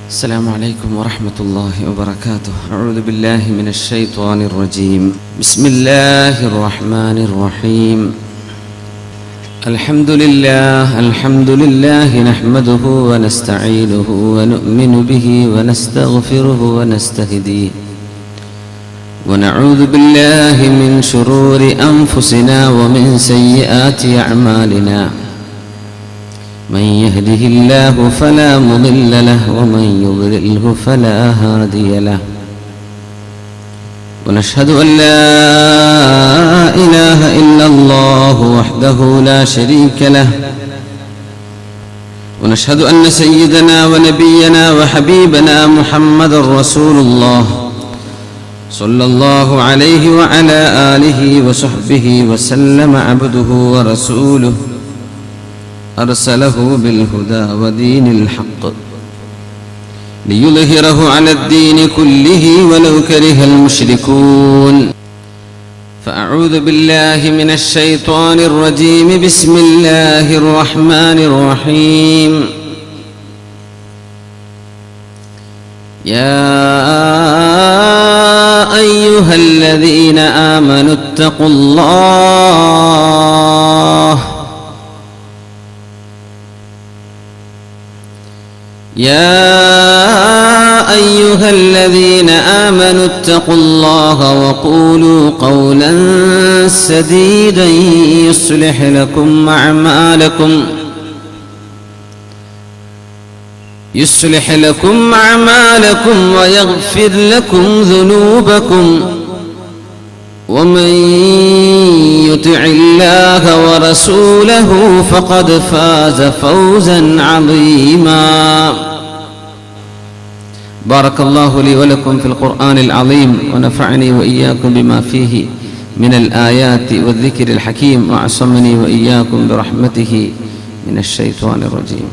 السلام عليكم ورحمة الله وبركاته. أعوذ بالله من الشيطان الرجيم. بسم الله الرحمن الرحيم. الحمد لله نحمده ونستعينه ونؤمن به ونستغفره ونستهديه ونعوذ بالله من شرور أنفسنا ومن سيئات أعمالنا. من يهده الله فلا مضل له ومن يضلله فلا هادي له. ونشهد أن لا إله إلا الله وحده لا شريك له. ونشهد أن سيدنا ونبينا وحبيبنا محمد رسول الله صلى الله عليه وعلى آله وصحبه وسلم عبده ورسوله أرسله بالهدى ودين الحق ليظهره على الدين كله ولو كره المشركون. فأعوذ بالله من الشيطان الرجيم. بسم الله الرحمن الرحيم. يا أيها الذين آمنوا اتقوا الله وقولوا قولا سديدا يصلح لكم أعمالكم ويغفر لكم ذنوبكم. ومن يطع الله ورسوله فقد فاز فوزا عظيما. بارك الله لي ولكم في القرآن العظيم ونفعني وإياكم بما فيه من الآيات والذكر الحكيم وعصمني وإياكم برحمته من الشيطان الرجيم.